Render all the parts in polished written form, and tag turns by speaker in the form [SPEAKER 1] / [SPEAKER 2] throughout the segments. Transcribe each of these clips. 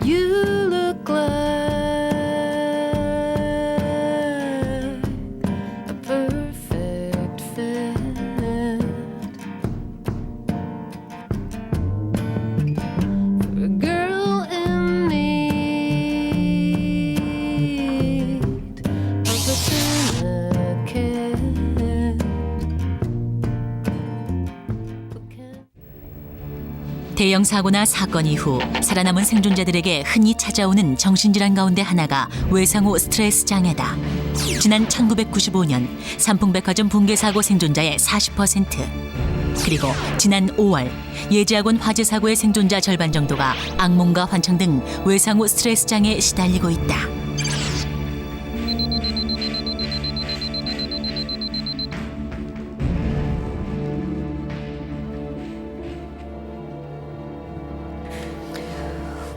[SPEAKER 1] You look like a perfect fit for a girl in need of a syndicate.
[SPEAKER 2] 대형 사고나 사건 이후 살아남은 생존자들에게 흔히 찾아오는 정신질환 가운데 하나가 외상후 스트레스 장애다. 지난 1995년 삼풍백화점 붕괴 사고 생존자의 40%, 그리고 지난 5월 예지학원 화재 사고의 생존자 절반 정도가 악몽과 환청 등 외상후 스트레스 장애에 시달리고 있다.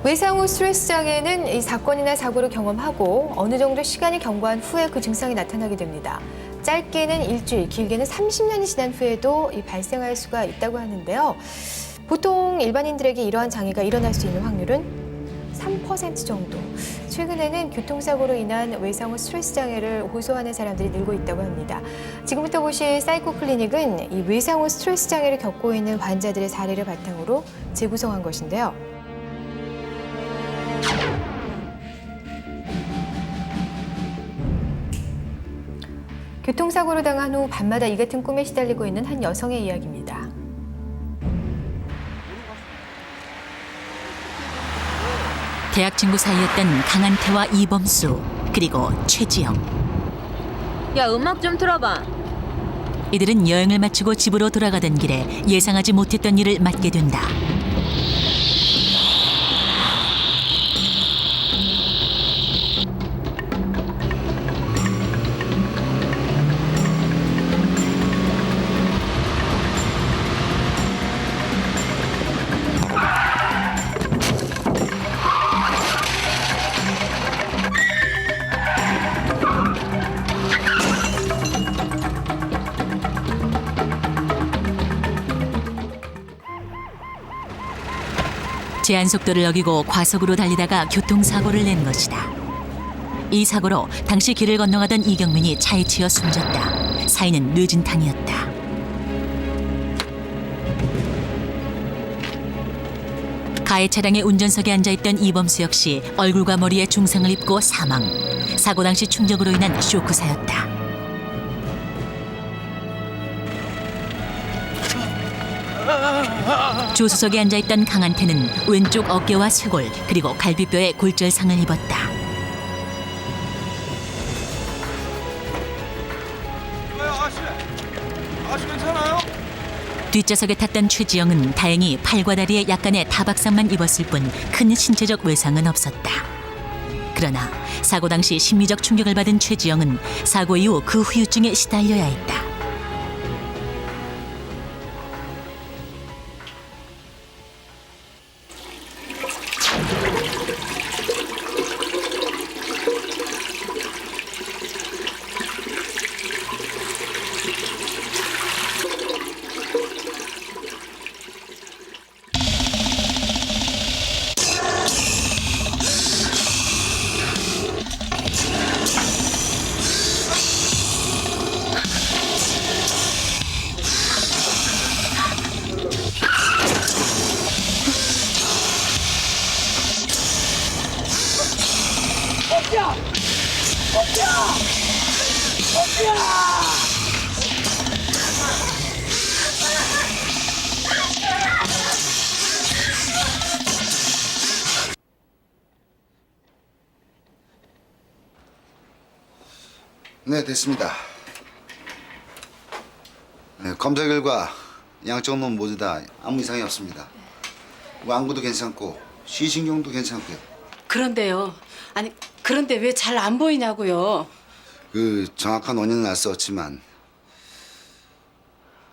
[SPEAKER 3] 외상후 스트레스 장애는 이 사건이나 사고를 경험하고 어느 정도 시간이 경과한 후에 그 증상이 나타나게 됩니다. 짧게는 일주일, 길게는 30년이 지난 후에도 발생할 수가 있다고 하는데요. 보통 일반인들에게 이러한 장애가 일어날 수 있는 확률은 3% 정도. 최근에는 교통사고로 인한 외상후 스트레스 장애를 호소하는 사람들이 늘고 있다고 합니다. 지금부터 보실 사이코 클리닉은 이 외상후 스트레스 장애를 겪고 있는 환자들의 사례를 바탕으로 재구성한 것인데요. 교통사고로 당한 후 밤마다 이 같은 꿈에 시달리고 있는 한 여성의 이야기입니다.
[SPEAKER 2] 대학 친구 사이였던 강한태와 이범수, 그리고 최지영.
[SPEAKER 4] 야, 음악 좀 틀어봐.
[SPEAKER 2] 이들은 여행을 마치고 집으로 돌아가던 길에 예상하지 못했던 일을 맞게 된다. 제한 속도를 어기고 과속으로 달리다가 교통사고를 낸 것이다. 이 사고로 당시 길을 건너가던 이경민이 차에 치여 숨졌다. 사인은 뇌진탕이었다. 가해 차량의 운전석에 앉아있던 이범수 역시 얼굴과 머리에 중상을 입고 사망. 사고 당시 충격으로 인한 쇼크사였다. 조수석에 앉아있던 강한태는 왼쪽 어깨와 쇄골 그리고 갈비뼈에 골절상을 입었다.
[SPEAKER 5] 아저씨 괜찮아요?
[SPEAKER 2] 뒷좌석에 탔던 최지영은 다행히 팔과 다리에 약간의 타박상만 입었을 뿐 큰 신체적 외상은 없었다. 그러나 사고 당시 심리적 충격을 받은 최지영은 사고 이후 그 후유증에 시달려야 했다.
[SPEAKER 6] 네, 됐습니다. 네, 검사 결과 양쪽 놈 모두 다 아무 이상이 없습니다. 완구도 괜찮고 시신경도 괜찮고요.
[SPEAKER 7] 그런데요. 아니, 그런데 왜 잘 안 보이냐고요.
[SPEAKER 6] 그 정확한 원인은 알 수 없지만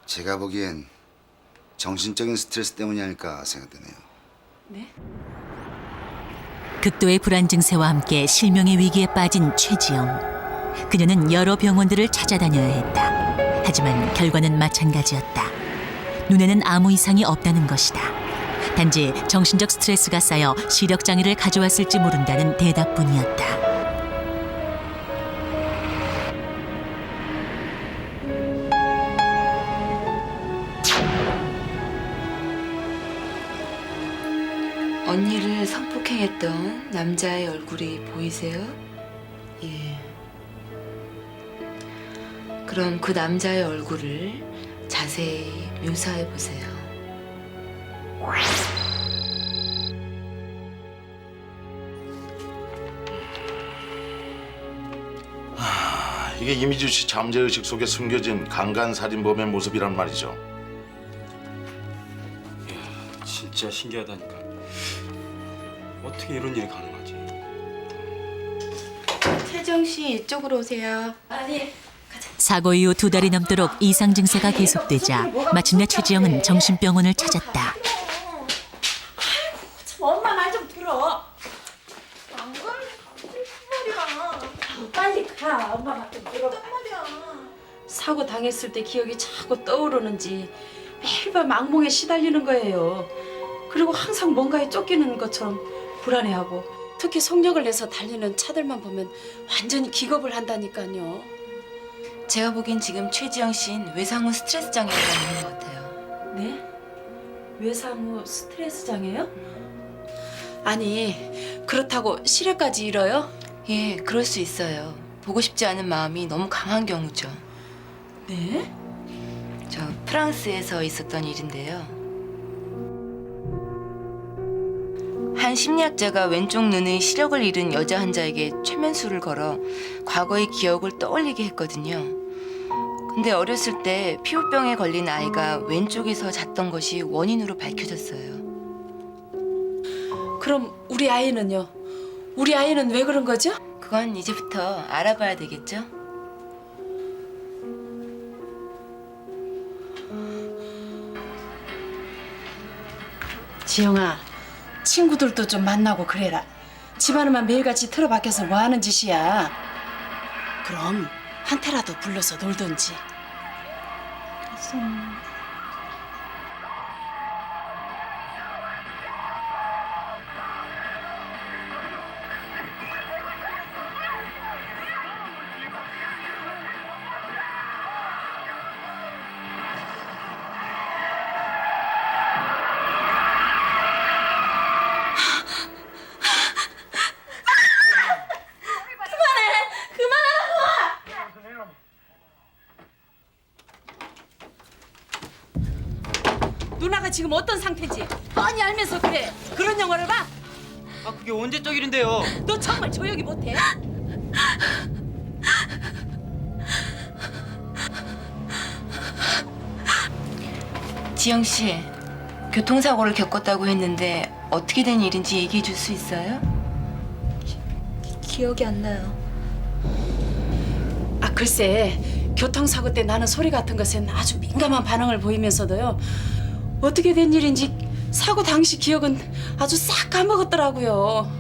[SPEAKER 6] 제가 보기엔 정신적인 스트레스 때문이 아닐까 생각되네요.
[SPEAKER 7] 네?
[SPEAKER 2] 극도의 불안 증세와 함께 실명의 위기에 빠진 최지영. 그녀는 여러 병원들을 찾아다녀야 했다. 하지만 결과는 마찬가지였다. 눈에는 아무 이상이 없다는 것이다. 단지 정신적 스트레스가 쌓여 시력 장애를 가져왔을지 모른다는 대답뿐이었다.
[SPEAKER 5] 언니를 성폭행했던 남자의 얼굴이 보이세요?
[SPEAKER 7] 예.
[SPEAKER 5] 그럼 그 남자의 얼굴을 자세히 묘사해 보세요.
[SPEAKER 8] 이게 이미지 씨 잠재의식 속에 숨겨진 강간살인범의 모습이란 말이죠.
[SPEAKER 9] 진짜 신기하다니까. 어떻게 이런 일이 가능하지?
[SPEAKER 5] 태정 씨 이쪽으로 오세요.
[SPEAKER 2] 사고 이후 2달이 넘도록 이상 증세가 계속되자 마침내 최지영은 정신병원을 찾았다.
[SPEAKER 7] 엄마 말 좀 들어. 빨리 가. 엄마 말 좀 들어. 사고 당했을 때 기억이 자꾸 떠오르는지 매일 밤 악몽에 시달리는 거예요. 그리고 항상 뭔가에 쫓기는 것처럼 불안해하고 특히 속력을 내서 달리는 차들만 보면 완전히 기겁을 한다니까요.
[SPEAKER 5] 제가 보기엔 지금 최지영 씨는 외상후 스트레스 장애가 있는 것 같아요.
[SPEAKER 7] 네? 외상후 스트레스 장애요? 아니 그렇다고 시력까지 잃어요?
[SPEAKER 5] 예, 그럴 수 있어요. 보고 싶지 않은 마음이 너무 강한 경우죠.
[SPEAKER 7] 네?
[SPEAKER 5] 저 프랑스에서 있었던 일인데요. 한 심리학자가 왼쪽 눈의 시력을 잃은 여자 환자에게 최면술을 걸어 과거의 기억을 떠올리게 했거든요. 근데 어렸을 때 피부병에 걸린 아이가 왼쪽에서 잤던 것이 원인으로 밝혀졌어요.
[SPEAKER 7] 그럼 우리 아이는요? 우리 아이는 왜 그런 거죠?
[SPEAKER 5] 그건 이제부터 알아봐야 되겠죠?
[SPEAKER 7] 지영아, 친구들도 좀 만나고 그래라. 집안에만 매일같이 틀어박혀서 뭐 하는 짓이야? 그럼 한테라도 불러서 놀던지. 누나가 지금 어떤 상태인지 뻔히 알면서 그래. 그런 영화를 봐?
[SPEAKER 9] 아 그게 언제적 일인데요?
[SPEAKER 7] 너 정말 조용히 못해?
[SPEAKER 5] 지영 씨, 교통사고를 겪었다고 했는데 어떻게 된 일인지 얘기해 줄 수 있어요?
[SPEAKER 7] 기억이 안 나요. 아 글쎄, 교통사고 때 나는 소리 같은 것엔 아주 민감한 반응을 보이면서도요. 어떻게 된 일인지 사고 당시 기억은 아주 싹 까먹었더라고요.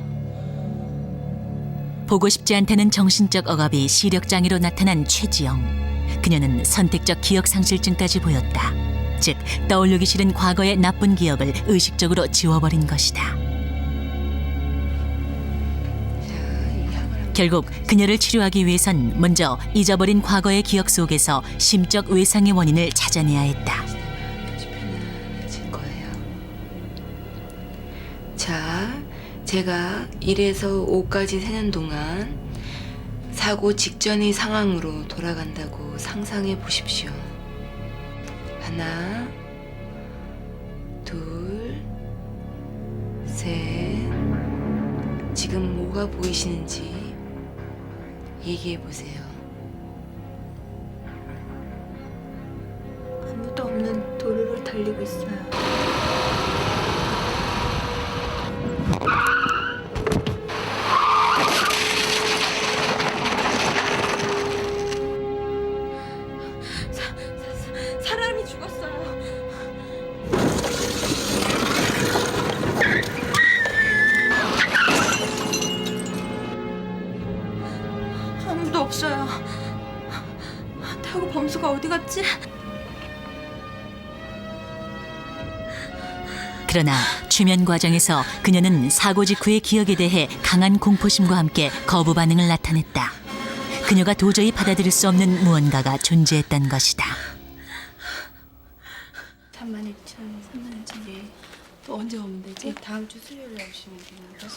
[SPEAKER 2] 보고 싶지 않다는 정신적 억압이 시력 장애로 나타난 최지영. 그녀는 선택적 기억 상실증까지 보였다. 즉, 떠올리기 싫은 과거의 나쁜 기억을 의식적으로 지워버린 것이다. 결국 그녀를 치료하기 위해선 먼저 잊어버린 과거의 기억 속에서 심적 외상의 원인을 찾아내야 했다.
[SPEAKER 5] 편안해질 거예요. 자, 제가 1에서 5까지 세는 동안 사고 직전의 상황으로 돌아간다고 상상해 보십시오. 하나, 둘, 셋. 지금 뭐가 보이시는지 얘기해 보세요.
[SPEAKER 10] 아무도 없는 도로를 달리고 있어요.
[SPEAKER 7] 사람이 죽었어요.
[SPEAKER 10] 아무도 없어요. 타고 범수가 어디 갔지?
[SPEAKER 2] 그러나 최면 과정에서 그녀는 사고 직후의 기억에 대해 강한 공포심과 함께 거부 반응을 나타냈다. 그녀가 도저히 받아들일 수 없는 무언가가 존재했던 것이다.
[SPEAKER 10] 32,000원.
[SPEAKER 7] 또 언제 오면 되지?
[SPEAKER 10] 다음 주 수요일에 오시면 됩니다.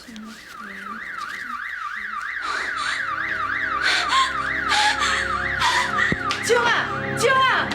[SPEAKER 7] 지영아! 지영아!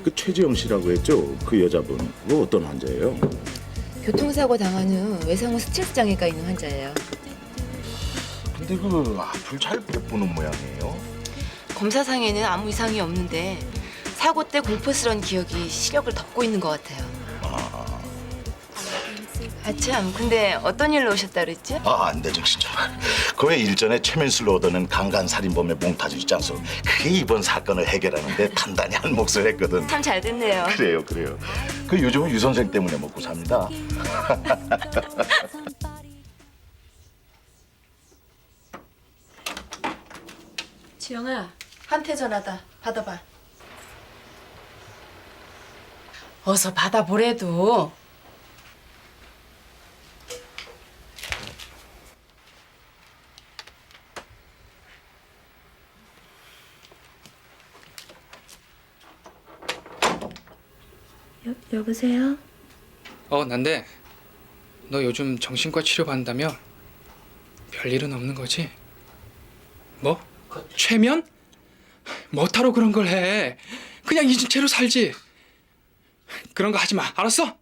[SPEAKER 8] 그 최지영 씨라고 했죠? 그 여자분. 그 어떤 환자예요?
[SPEAKER 5] 교통사고 당한 후 외상후 스트레스 장애가 있는 환자예요.
[SPEAKER 8] 근데 그 앞을 잘 못 보는 모양이에요.
[SPEAKER 5] 검사상에는 아무 이상이 없는데 사고 때 공포스러운 기억이 시력을 덮고 있는 것 같아요. 아참, 근데 어떤 일로 오셨다 그랬지?
[SPEAKER 8] 안 돼, 정신 좀. 그 왜 일전에 최면수를 얻어낸 강간 살인범의 몽타주 있지 않소? 그게 이번 사건을 해결하는데 단단히 한 몫을 했거든.
[SPEAKER 5] 참 잘 됐네요.
[SPEAKER 8] 그래요. 그 요즘은 유 선생 때문에 먹고 삽니다.
[SPEAKER 7] 지영아, 한테 전화다. 받아봐. 어서 받아보래도.
[SPEAKER 10] 여보세요?
[SPEAKER 9] 난데 너 요즘 정신과 치료받는다며? 별일은 없는 거지? 뭐? 최면? 뭐하러 그런 걸 해? 그냥 잊은 채로 살지. 그런 거 하지 마. 알았어?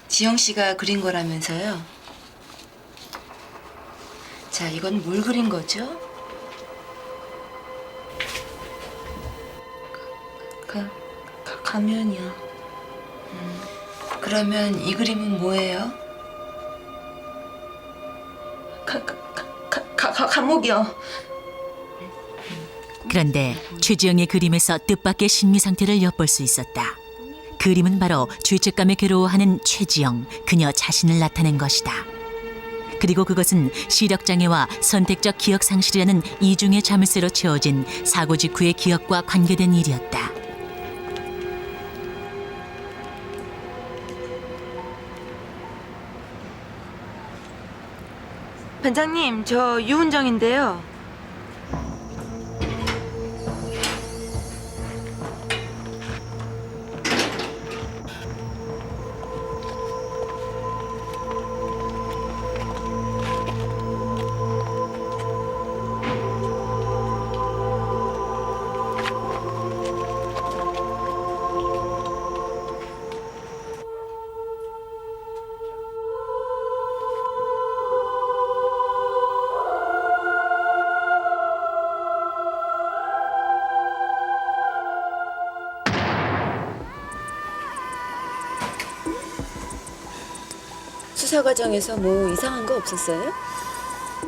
[SPEAKER 5] 지영 씨가 그린 거라면서요? 자, 이건 뭘 그린 거죠?
[SPEAKER 10] 가면이요.
[SPEAKER 5] 그러면 이 그림은 뭐예요?
[SPEAKER 10] 감옥이요.
[SPEAKER 2] 그런데 최지영의 그림에서 뜻밖의 심리 상태를 엿볼 수 있었다. 그림은 바로 죄책감에 괴로워하는 최지영, 그녀 자신을 나타낸 것이다. 그리고 그것은 시력장애와 선택적 기억 상실이라는 이중의 자물쇠로 채워진 사고 직후의 기억과 관계된 일이었다.
[SPEAKER 5] 반장님, 저 유은정인데요. 수사 과정에서 뭐 이상한 거 없었어요?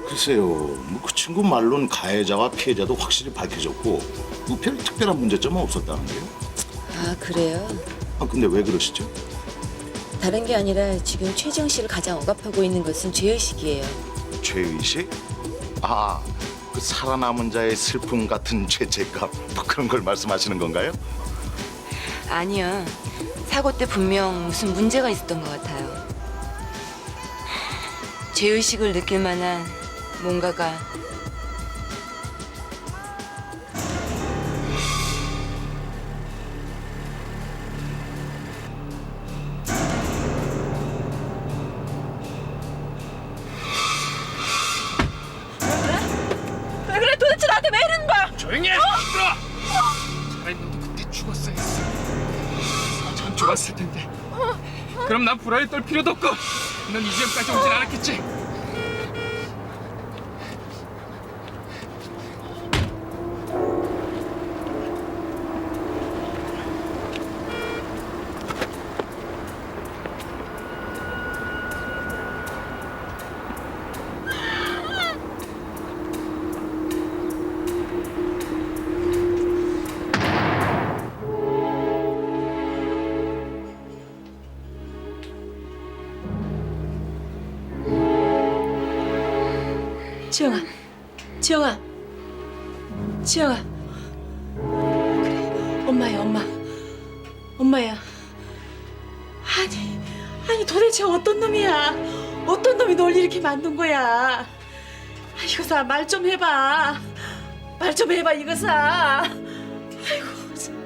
[SPEAKER 8] 글쎄요, 뭐 그 친구 말로는 가해자와 피해자도 확실히 밝혀졌고 뭐 별 특별한 문제점은 없었다는데요.
[SPEAKER 5] 아, 그래요?
[SPEAKER 8] 아, 근데 왜 그러시죠?
[SPEAKER 5] 다른 게 아니라 지금 최지영 씨를 가장 억압하고 있는 것은 죄의식이에요.
[SPEAKER 8] 죄의식? 아, 그 살아남은 자의 슬픔 같은 죄책감 뭐 그런 걸 말씀하시는 건가요?
[SPEAKER 5] 아니요. 사고 때 분명 무슨 문제가 있었던 것 같아요. 죄의식을 느낄 만한 뭔가가.
[SPEAKER 7] 왜 그래? 도대체 나한테 왜 이러는 거야?
[SPEAKER 9] 조용히 해! 시끄러! 차라리 너도 그때 죽었어야 했어. 전 좋았을 텐데. 그럼 난 불화에 떨 필요도 없고 넌 이 지역까지 오진 않았겠지?
[SPEAKER 7] 지영아, 지영아, 지영아. 그래, 엄마야, 엄마. 엄마야. 아니 도대체 어떤 놈이야? 어떤 놈이 널 이렇게 만든 거야? 이거사 말 좀 해봐. 말 좀 해봐, 이거사. 아이고. 참.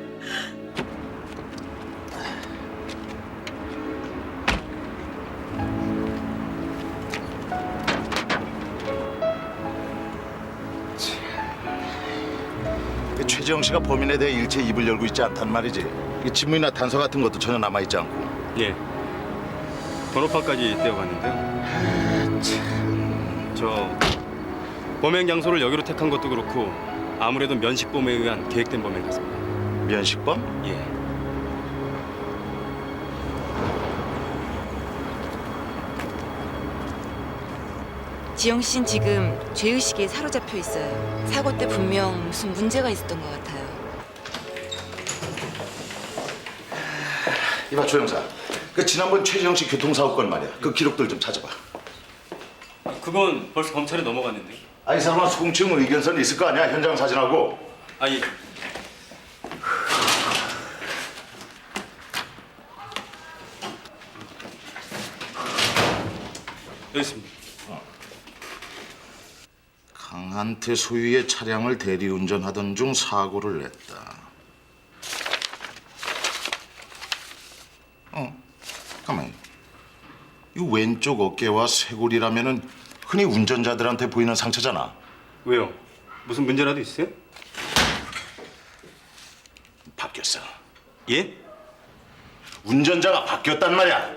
[SPEAKER 8] 최지영 씨가 범인에 대해 일체 입을 열고 있지 않단 말이지. 이 지문이나 단서 같은 것도 전혀 남아있지 않고.
[SPEAKER 11] 예. 번호판까지 떼어갔는데요. 저 범행 장소를 여기로 택한 것도 그렇고 아무래도 면식범에 의한 계획된 범행 같습니다.
[SPEAKER 8] 면식범?
[SPEAKER 11] 예.
[SPEAKER 5] 지영 씨는 지금 죄의식에 사로잡혀 있어요. 사고 때 분명 무슨 문제가 있었던 것 같아요.
[SPEAKER 8] 이봐 조 형사, 그 지난번 최지영 씨 교통사고 건 말이야. 그 기록들 좀 찾아봐.
[SPEAKER 11] 그건 벌써 검찰에 넘어갔는데.
[SPEAKER 8] 아이 사람아, 수긍증 의견서는 있을 거 아니야. 현장 사진하고.
[SPEAKER 11] 아니. 여기 있습니다.
[SPEAKER 8] 강한태 소유의 차량을 대리운전하던 중 사고를 냈다. 가만히. 이 왼쪽 어깨와 쇄골이라면은 흔히 운전자들한테 보이는 상처잖아.
[SPEAKER 11] 왜요? 무슨 문제라도 있어요?
[SPEAKER 8] 바뀌었어.
[SPEAKER 11] 예?
[SPEAKER 8] 운전자가 바뀌었단 말이야.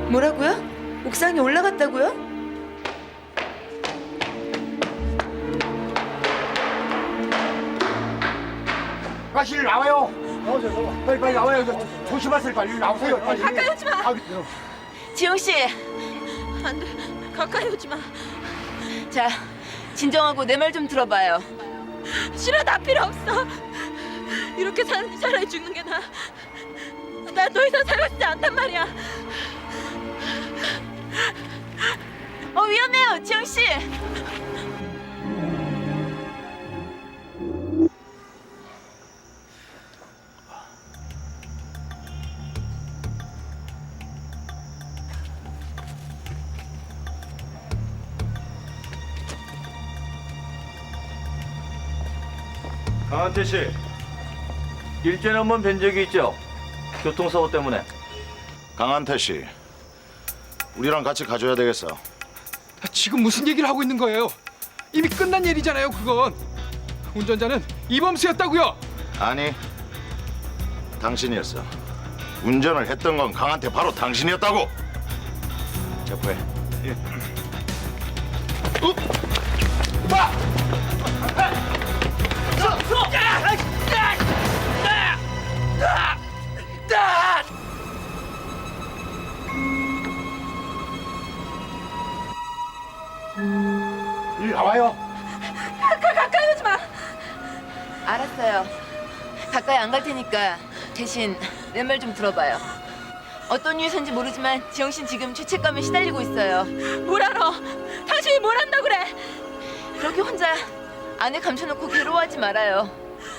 [SPEAKER 5] 뭐라고요? 옥상에 올라갔다고요?
[SPEAKER 12] 아가씨 나와요. 빨리 나와요. 조심하세요. 빨리 나오세요. 빨리.
[SPEAKER 7] 가까이 오지 마.
[SPEAKER 5] 지영 씨,
[SPEAKER 7] 안 돼. 가까이 오지 마.
[SPEAKER 5] 자, 진정하고 내 말 좀 들어봐요.
[SPEAKER 7] 싫어, 나 필요 없어. 이렇게 사는지 차라리 죽는 게 나아. 난 더 이상 살고 싶지 않단 말이야.
[SPEAKER 5] 위험해요, 지영 씨.
[SPEAKER 13] 강한태 씨, 일전에 한번 뵌 적이 있죠? 교통사고 때문에.
[SPEAKER 8] 강한태 씨, 우리랑 같이 가줘야 되겠어.
[SPEAKER 9] 지금 무슨 얘기를 하고 있는 거예요? 이미 끝난 일이잖아요, 그건. 운전자는 이범수였다고요.
[SPEAKER 8] 아니, 당신이었어. 운전을 했던 건 강한태 바로 당신이었다고. 체포해. 예.
[SPEAKER 12] 봐!
[SPEAKER 5] 알았어요. 가까이 안 갈 테니까 대신 내 말 좀 들어봐요. 어떤 이유선지 모르지만 지영 씨는 지금 죄책감에 시달리고 있어요. 뭘 알아? 당신이 뭘 안다 그래? 그렇게 혼자 안에 감춰놓고 괴로워하지 말아요.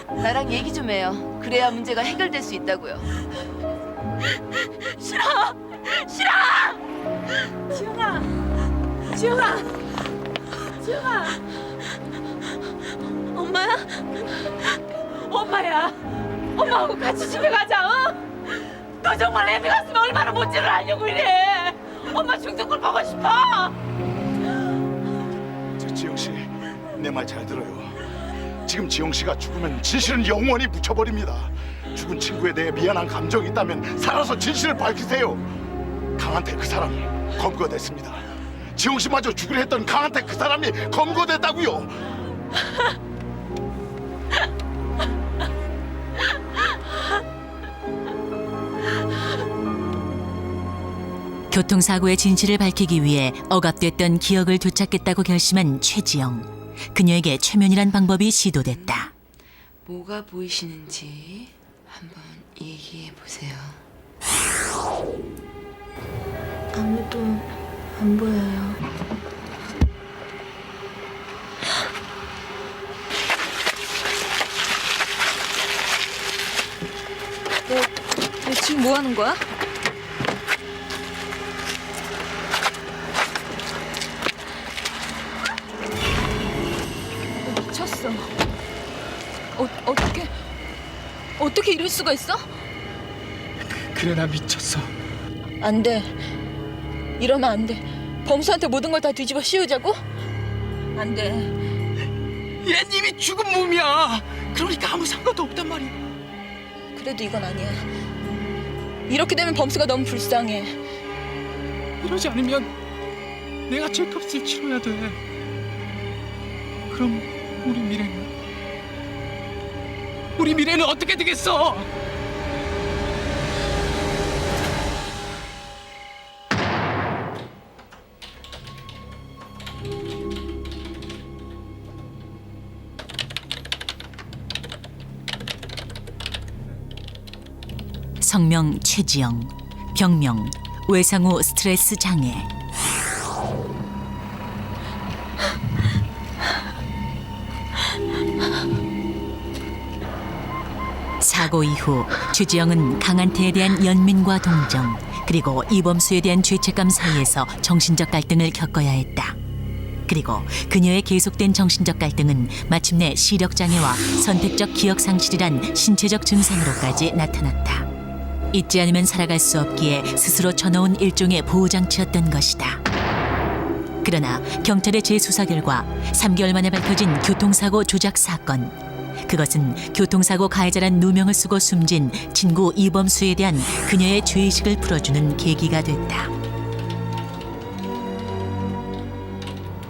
[SPEAKER 5] 나랑 얘기 좀 해요. 그래야 문제가 해결될 수 있다고요. 싫어! 싫어! 지영아! 지영아! 지영아! 엄마야? 엄마야! 엄마하고 같이 집에 가자, 어? 너 정말 애비 갔으면 얼마나 뭔지를 알려고 이래! 엄마 죽는 걸 보고 싶어!
[SPEAKER 8] 지영 씨, 내 말 잘 들어요. 지금 지영 씨가 죽으면 진실은 영원히 묻혀버립니다. 죽은 친구에 대해 미안한 감정이 있다면 살아서 진실을 밝히세요. 강한테 그 사람 검거됐습니다. 지영 씨마저 죽으려 했던 강한테 그 사람이 검거됐다고요.
[SPEAKER 2] 교통사고의 진실을 밝히기 위해 억압됐던 기억을 되찾겠다고 결심한 최지영. 그녀에게 최면이란 방법이 시도됐다.
[SPEAKER 5] 뭐가 보이시는지 한번 얘기해 보세요.
[SPEAKER 10] 아무도 안 보여요.
[SPEAKER 4] 너 지금 뭐 하는 거야? 너 미쳤어. 어떻게 이럴 수가 있어?
[SPEAKER 9] 그래 나 미쳤어.
[SPEAKER 4] 안 돼. 이러면 안 돼. 범수한테 모든 걸 다 뒤집어 씌우자고? 안 돼.
[SPEAKER 9] 얜 이미 죽은 몸이야. 그러니까 아무 상관도 없단 말이야.
[SPEAKER 4] 그래도 이건 아니야. 이렇게 되면 범수가 너무 불쌍해.
[SPEAKER 9] 이러지 않으면 내가 죄값을 치러야 돼. 그럼 우리 미래는 어떻게 되겠어?
[SPEAKER 2] 성명 최지영, 병명 외상후 스트레스 장애. 사고 이후 최지영은 강한태에 대한 연민과 동정, 그리고 이범수에 대한 죄책감 사이에서 정신적 갈등을 겪어야 했다. 그리고 그녀의 계속된 정신적 갈등은 마침내 시력장애와 선택적 기억상실이란 신체적 증상으로까지 나타났다. 잊지 않으면 살아갈 수 없기에 스스로 쳐놓은 일종의 보호장치였던 것이다. 그러나 경찰의 재수사 결과 3개월 만에 밝혀진 교통사고 조작 사건. 그것은 교통사고 가해자란 누명을 쓰고 숨진 친구 이범수에 대한 그녀의 죄의식을 풀어주는 계기가 됐다.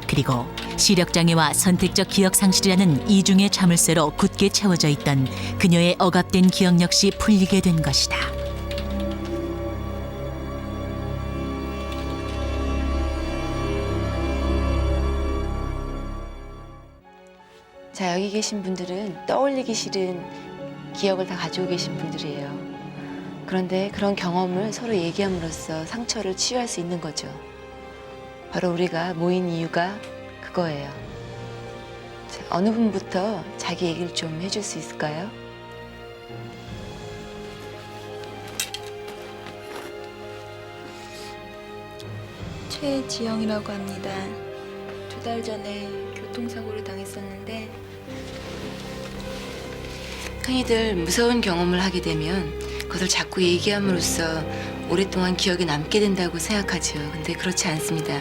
[SPEAKER 2] 그리고 시력장애와 선택적 기억상실이라는 이중의 자물쇠로 굳게 채워져 있던 그녀의 억압된 기억 역시 풀리게 된 것이다.
[SPEAKER 5] 자, 여기 계신 분들은 떠올리기 싫은 기억을 다 가지고 계신 분들이에요. 그런데 그런 경험을 서로 얘기함으로써 상처를 치유할 수 있는 거죠. 바로 우리가 모인 이유가 그거예요. 자, 어느 분부터 자기 얘기를 좀 해줄 수 있을까요?
[SPEAKER 10] 최지영이라고 합니다. 2달 전에 교통사고를 당했었는데
[SPEAKER 5] 흔히들 무서운 경험을 하게 되면 그것을 자꾸 얘기함으로써 오랫동안 기억에 남게 된다고 생각하죠. 근데 그렇지 않습니다.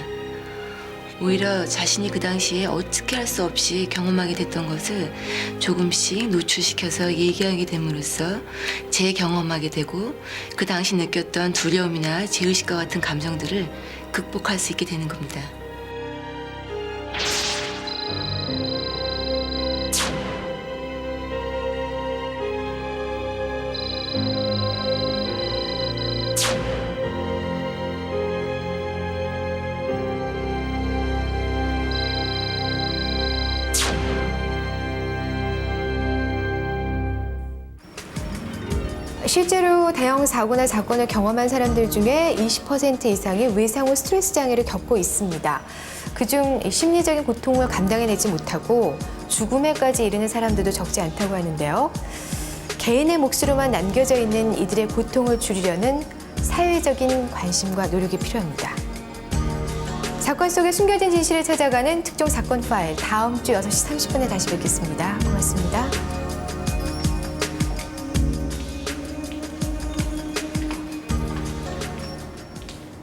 [SPEAKER 5] 오히려 자신이 그 당시에 어떻게 할 수 없이 경험하게 됐던 것을 조금씩 노출시켜서 얘기하게 됨으로써 재경험하게 되고 그 당시 느꼈던 두려움이나 죄의식과 같은 감정들을 극복할 수 있게 되는 겁니다.
[SPEAKER 3] 실제로 대형 사고나 사건을 경험한 사람들 중에 20% 이상이 외상 후 스트레스 장애를 겪고 있습니다. 그중 심리적인 고통을 감당해내지 못하고 죽음에까지 이르는 사람들도 적지 않다고 하는데요. 개인의 몫으로만 남겨져 있는 이들의 고통을 줄이려는 사회적인 관심과 노력이 필요합니다. 사건 속의 숨겨진 진실을 찾아가는 특종 사건 파일, 다음 주 6시 30분에 다시 뵙겠습니다. 고맙습니다.